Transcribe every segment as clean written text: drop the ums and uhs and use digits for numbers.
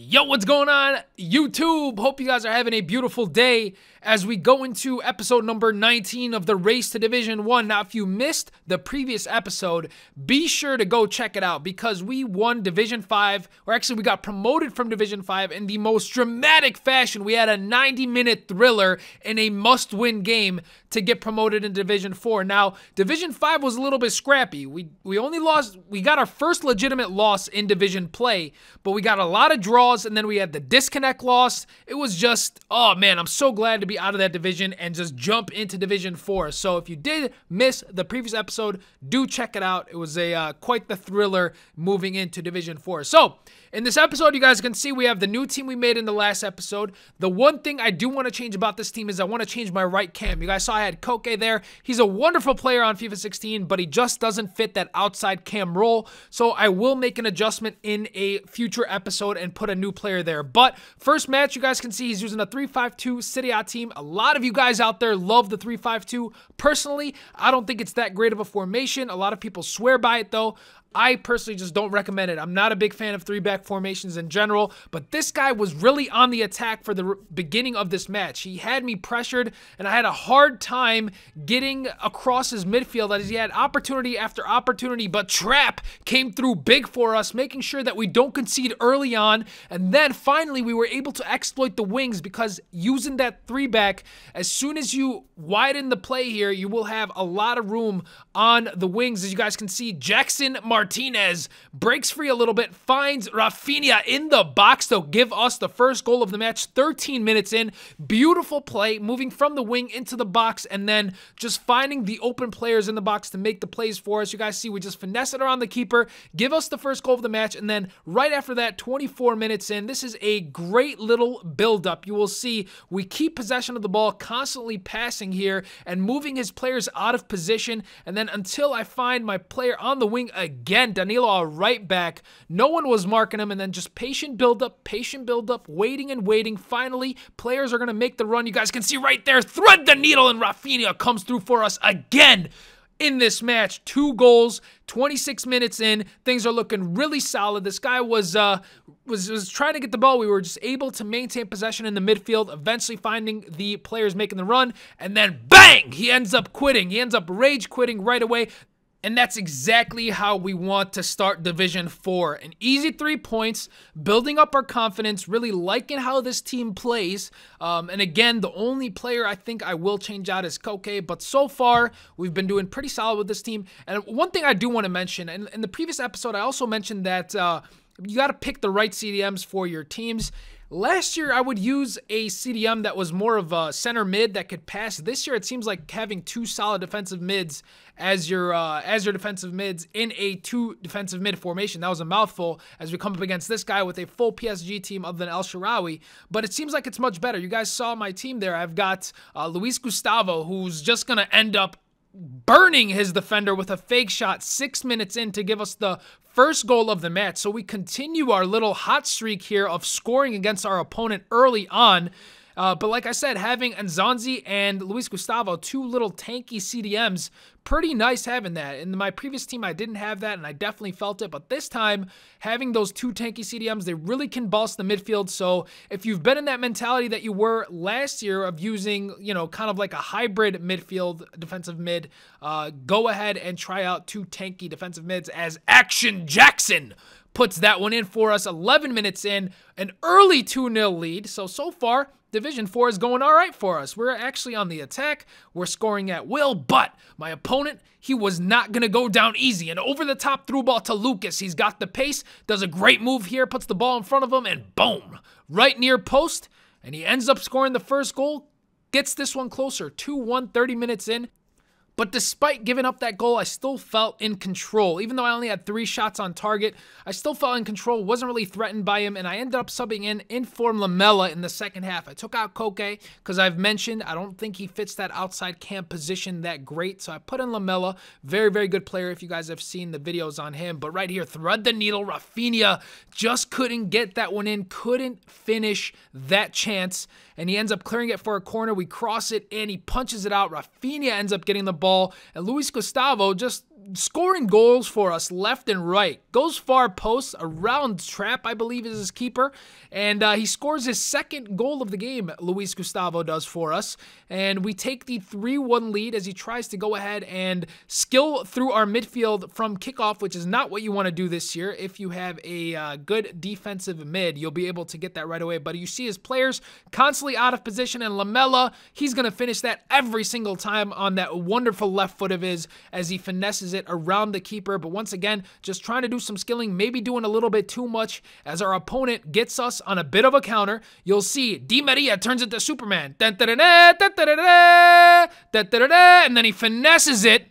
Yo, what's going on, YouTube? Hope you guys are having a beautiful day as we go into episode number 19 of the Race to Division 1. Now, if you missed the previous episode, be sure to go check it out because we won Division 5, or actually we got promoted from Division 5 in the most dramatic fashion. We had a 90-minute thriller in a must-win game to get promoted in Division 4. Now, Division 5 was a little bit scrappy. We got our first legitimate loss in Division play, but we got a lot of draws, and then we had the disconnect loss. It was just, oh man, I'm so glad to be out of that division and just jump into Division 4. So if you did miss the previous episode, do check it out. It was a quite the thriller moving into Division 4. So in this episode, you guys can see we have the new team we made in the last episode. The one thing I do want to change about this team is I want to change my right cam. You guys saw I had Koke there. He's a wonderful player on FIFA 16, but he just doesn't fit that outside cam role. So I will make an adjustment in a future episode and put a new player there. But first match, you guys can see he's using a 3-5-2 Serie A team. A lot of you guys out there love the 3-5-2. Personally, I don't think it's that great of a formation. A lot of people swear by it though. I personally just don't recommend it. I'm not a big fan of three-back formations in general, but this guy was really on the attack for the beginning of this match. He had me pressured, and I had a hard time getting across his midfield as he had opportunity after opportunity, but Trap came through big for us, making sure that we don't concede early on, and then finally we were able to exploit the wings because using that three-back, as soon as you widen the play here, you will have a lot of room on the wings. As you guys can see, Jackson Martinez breaks free a little bit, finds Rafinha in the box to give us the first goal of the match 13 minutes in. Beautiful play, moving from the wing into the box and then just finding the open players in the box to make the plays for us. You guys see we just finesse it around the keeper, give us the first goal of the match, and then right after that, 24 minutes in, this is a great little build-up. You will see we keep possession of the ball, constantly passing here and moving his players out of position, and then until I find my player on the wing again, Danilo, our right back. No one was marking him, and then just patient build-up, waiting and waiting. Finally, players are going to make the run. You guys can see right there, thread the needle, and Rafinha comes through for us again in this match. 2 goals, 26 minutes in. Things are looking really solid. This guy was trying to get the ball. We were just able to maintain possession in the midfield, eventually finding the players making the run, and then bang! He ends up quitting. He ends up rage quitting right away. And that's exactly how we want to start Division 4. An easy 3 points, building up our confidence, really liking how this team plays. And again, the only player I think I will change out is Koke. But so far, we've been doing pretty solid with this team. And one thing I do want to mention, and in the previous episode, I also mentioned that you got to pick the right CDMs for your teams. Last year, I would use a CDM that was more of a center mid that could pass. This year, it seems like having 2 solid defensive mids as your defensive mids in a 2 defensive mid formation. That was a mouthful as we come up against this guy with a full PSG team other than El Shaarawy. But it seems like it's much better. You guys saw my team there. I've got Luis Gustavo, who's just going to end up burning his defender with a fake shot 6 minutes in to give us the first goal of the match. So we continue our little hot streak here of scoring against our opponent early on. But like I said, having Nzonzi and Luis Gustavo, 2 little tanky CDMs, pretty nice having that. In my previous team, I didn't have that, and I definitely felt it. But this time, having those 2 tanky CDMs, they really can boss the midfield. So if you've been in that mentality that you were last year of using, you know, kind of like a hybrid midfield defensive mid, go ahead and try out 2 tanky defensive mids as Action Jackson puts that one in for us 11 minutes in, an early 2-0 lead. So far, Division 4 is going all right for us. We're actually on the attack. We're scoring at will, but my opponent, he was not going to go down easy. And over the top through ball to Lucas. He's got the pace, does a great move here, puts the ball in front of him, and boom, right near post. And he ends up scoring the first goal, gets this one closer, 2-1, 30 minutes in. But despite giving up that goal, I still felt in control. Even though I only had 3 shots on target, I still felt in control, wasn't really threatened by him, and I ended up subbing in Inform Lamela in the second half. I took out Koke because I've mentioned I don't think he fits that outside camp position that great, so I put in Lamela. Very, very good player if you guys have seen the videos on him. But right here, thread the needle, Rafinha just couldn't get that one in, couldn't finish that chance, and he ends up clearing it for a corner. We cross it, and he punches it out. Rafinha ends up getting the ball, and Luis Gustavo just scoring goals for us left and right. Goes far post, around trap, I believe is his keeper. And he scores his second goal of the game, Luis Gustavo does for us. And we take the 3-1 lead as he tries to go ahead and skill through our midfield from kickoff, which is not what you want to do this year. If you have a good defensive mid, you'll be able to get that right away. But you see his players constantly out of position, and Lamela, he's going to finish that every single time on that wonderful left foot of his as he finesses it around the keeper. But once again, just trying to do some skilling, maybe doing a little bit too much as our opponent gets us on a bit of a counter. You'll see Di Maria turns into Superman. And then he finesses it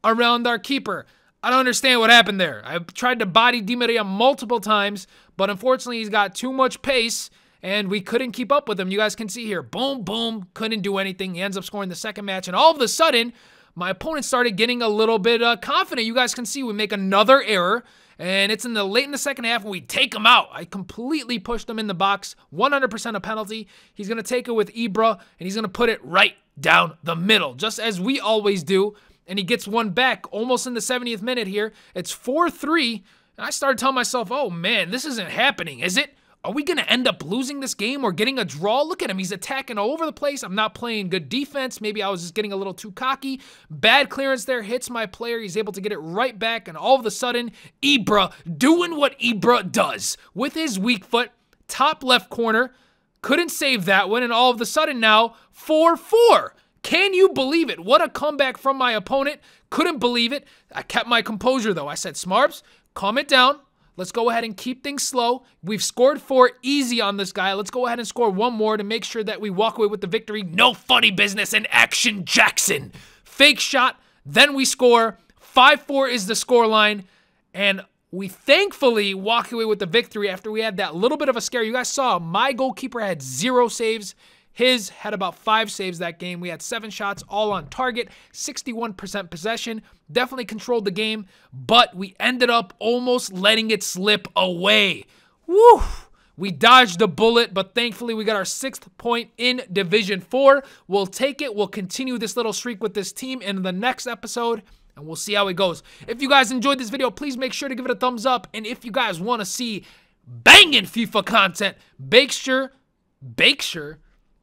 around our keeper. I don't understand what happened there. I tried to body Di Maria multiple times, but unfortunately he's got too much pace and we couldn't keep up with him. You guys can see here, boom, boom, couldn't do anything. He ends up scoring the second match, and all of a sudden, my opponent started getting a little bit confident. You guys can see we make another error, and it's late in the second half, and we take him out. I completely pushed him in the box, 100% a penalty. He's going to take it with Ibra, and he's going to put it right down the middle, just as we always do, and he gets one back almost in the 70th minute here. It's 4-3, and I started telling myself, oh, man, this isn't happening, is it? Are we going to end up losing this game or getting a draw? Look at him. He's attacking all over the place. I'm not playing good defense. Maybe I was just getting a little too cocky. Bad clearance there. Hits my player. He's able to get it right back. And all of a sudden, Ibra doing what Ibra does with his weak foot. Top left corner. Couldn't save that one. And all of a sudden now, 4-4. Can you believe it? What a comeback from my opponent. Couldn't believe it. I kept my composure, though. I said, Smarps, calm it down. Let's go ahead and keep things slow. We've scored 4 easy on this guy. Let's go ahead and score one more to make sure that we walk away with the victory. No funny business in action, Jackson. Fake shot, then we score. 5-4 is the scoreline, and we thankfully walk away with the victory after we had that little bit of a scare. You guys saw my goalkeeper had 0 saves. His had about 5 saves that game. We had 7 shots, all on target, 61% possession. Definitely controlled the game, but we ended up almost letting it slip away. Woo! We dodged a bullet, but thankfully we got our 6th point in Division 4. We'll take it. We'll continue this little streak with this team in the next episode, and we'll see how it goes. If you guys enjoyed this video, please make sure to give it a thumbs up. And if you guys want to see banging FIFA content, make sure,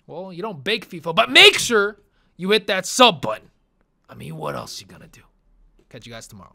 well, you don't bake FIFA, but make sure you hit that sub button. I mean, what else you gonna do? Catch you guys tomorrow.